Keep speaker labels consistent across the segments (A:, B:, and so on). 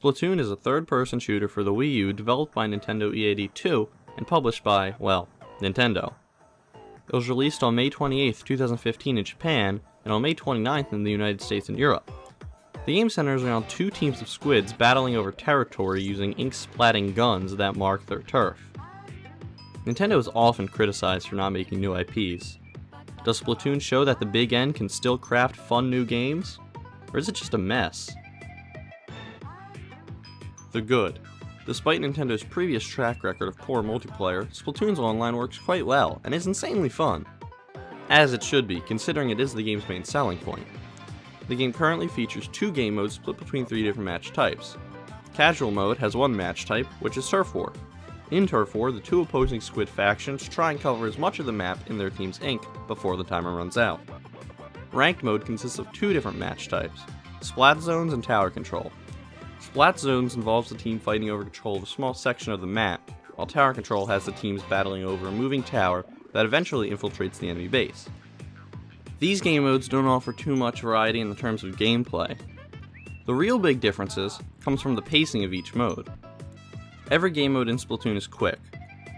A: Splatoon is a third-person shooter for the Wii U developed by Nintendo EAD2 and published by, well, Nintendo. It was released on May 28, 2015 in Japan, and on May 29th in the United States and Europe. The game centers around two teams of squids battling over territory using ink-splatting guns that mark their turf. Nintendo is often criticized for not making new IPs. Does Splatoon show that the big N can still craft fun new games? Or is it just a mess? The good. Despite Nintendo's previous track record of poor multiplayer, Splatoon's online works quite well, and is insanely fun. As it should be, considering it is the game's main selling point. The game currently features two game modes split between three different match types. Casual mode has one match type, which is Turf War. In Turf War, the two opposing squid factions try and cover as much of the map in their team's ink before the timer runs out. Ranked mode consists of two different match types, Splat Zones and Tower Control. Splat Zones involves the team fighting over control of a small section of the map, while Tower Control has the teams battling over a moving tower that eventually infiltrates the enemy base. These game modes don't offer too much variety in the terms of gameplay. The real big differences comes from the pacing of each mode. Every game mode in Splatoon is quick.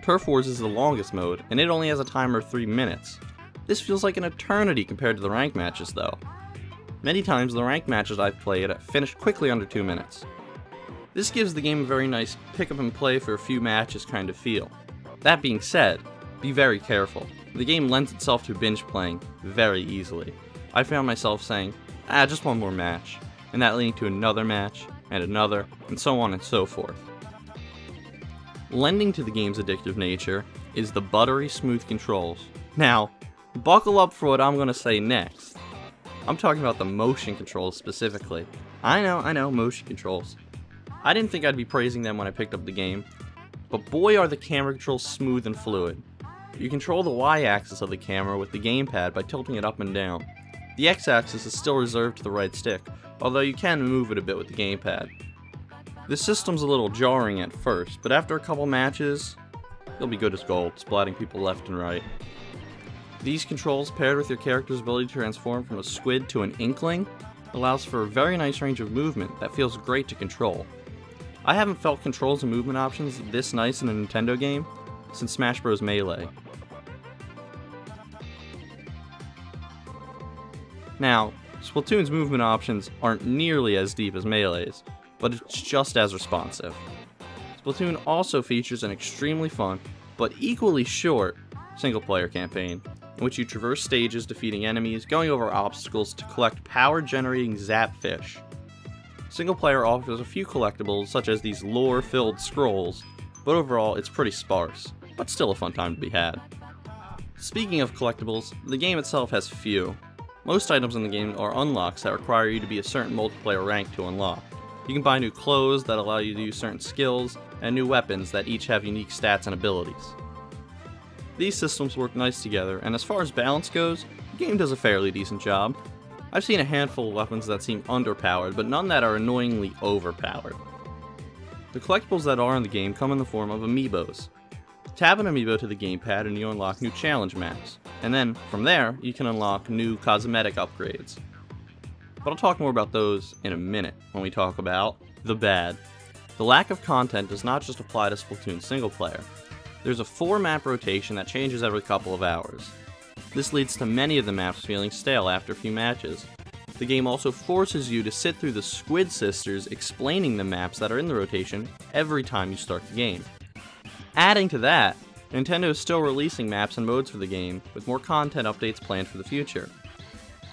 A: Turf Wars is the longest mode, and it only has a timer of 3 minutes. This feels like an eternity compared to the ranked matches though. Many times the ranked matches I've played finished quickly under 2 minutes. This gives the game a very nice pick up and play for a few matches kind of feel. That being said, be very careful. The game lends itself to binge playing very easily. I found myself saying, just one more match, and that leading to another match, and so on and so forth. Lending to the game's addictive nature is the buttery smooth controls. Now, buckle up for what I'm going to say next. I'm talking about the motion controls specifically. I know, motion controls. I didn't think I'd be praising them when I picked up the game, but boy are the camera controls smooth and fluid. You control the Y-axis of the camera with the gamepad by tilting it up and down. The X-axis is still reserved to the right stick, although you can move it a bit with the gamepad. This system's a little jarring at first, but after a couple matches, you'll be good as gold, splatting people left and right. These controls, paired with your character's ability to transform from a squid to an inkling, allows for a very nice range of movement that feels great to control. I haven't felt controls and movement options this nice in a Nintendo game since Smash Bros. Melee. Now, Splatoon's movement options aren't nearly as deep as Melee's, but it's just as responsive. Splatoon also features an extremely fun, but equally short, single-player campaign, in which you traverse stages defeating enemies, going over obstacles to collect power-generating Zapfish. Single-player offers a few collectibles, such as these lore-filled scrolls, but overall it's pretty sparse, but still a fun time to be had. Speaking of collectibles, the game itself has few. Most items in the game are unlocks that require you to be a certain multiplayer rank to unlock. You can buy new clothes that allow you to use certain skills, and new weapons that each have unique stats and abilities. These systems work nice together, and as far as balance goes, the game does a fairly decent job. I've seen a handful of weapons that seem underpowered, but none that are annoyingly overpowered. The collectibles that are in the game come in the form of amiibos. Tab an amiibo to the gamepad and you unlock new challenge maps, and then, from there, you can unlock new cosmetic upgrades. But I'll talk more about those in a minute when we talk about the bad. The lack of content does not just apply to Splatoon single player. There's a 4-map rotation that changes every couple of hours. This leads to many of the maps feeling stale after a few matches. The game also forces you to sit through the Squid Sisters explaining the maps that are in the rotation every time you start the game. Adding to that, Nintendo is still releasing maps and modes for the game, with more content updates planned for the future.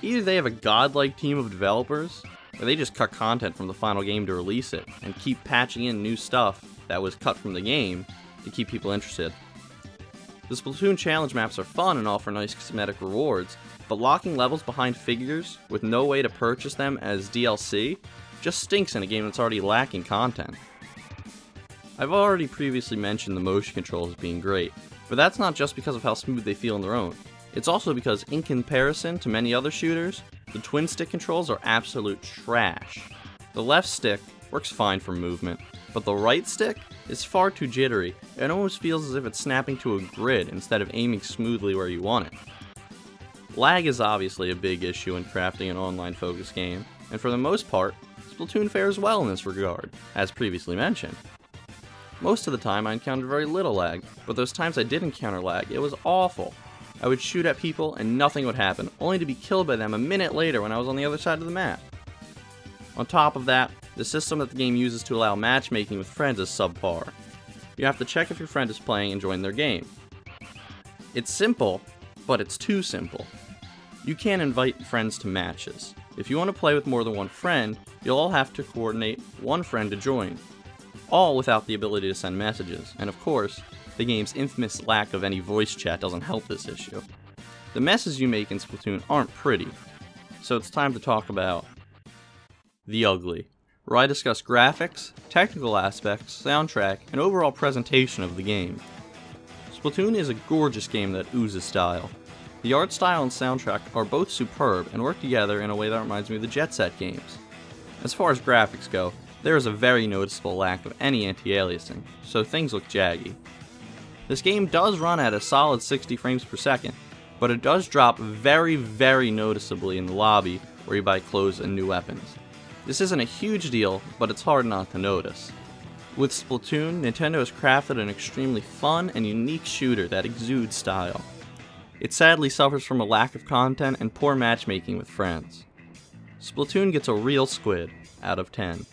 A: Either they have a godlike team of developers, or they just cut content from the final game to release it, and keep patching in new stuff that was cut from the game to keep people interested. The Splatoon challenge maps are fun and offer nice cosmetic rewards, but locking levels behind figures with no way to purchase them as DLC just stinks in a game that's already lacking content. I've already previously mentioned the motion controls being great, but that's not just because of how smooth they feel on their own. It's also because, in comparison to many other shooters, the twin stick controls are absolute trash. The left stick works fine for movement, but the right stick is far too jittery, and almost feels as if it's snapping to a grid instead of aiming smoothly where you want it. Lag is obviously a big issue in crafting an online focused game, and for the most part, Splatoon fares well in this regard, as previously mentioned. Most of the time I encountered very little lag, but those times I did encounter lag, it was awful. I would shoot at people and nothing would happen, only to be killed by them a minute later when I was on the other side of the map. On top of that, the system that the game uses to allow matchmaking with friends is subpar. You have to check if your friend is playing and join their game. It's simple, but it's too simple. You can't invite friends to matches. If you want to play with more than one friend, you'll all have to coordinate one friend to join, all without the ability to send messages, and of course, the game's infamous lack of any voice chat doesn't help this issue. The messes you make in Splatoon aren't pretty, so it's time to talk about the ugly, where I discuss graphics, technical aspects, soundtrack, and overall presentation of the game. Splatoon is a gorgeous game that oozes style. The art style and soundtrack are both superb and work together in a way that reminds me of the Jet Set games. As far as graphics go, there is a very noticeable lack of any anti-aliasing, so things look jaggy. This game does run at a solid 60 frames per second, but it does drop very noticeably in the lobby where you buy clothes and new weapons. This isn't a huge deal, but it's hard not to notice. With Splatoon, Nintendo has crafted an extremely fun and unique shooter that exudes style. It sadly suffers from a lack of content and poor matchmaking with friends. Splatoon gets a real squid out of 10.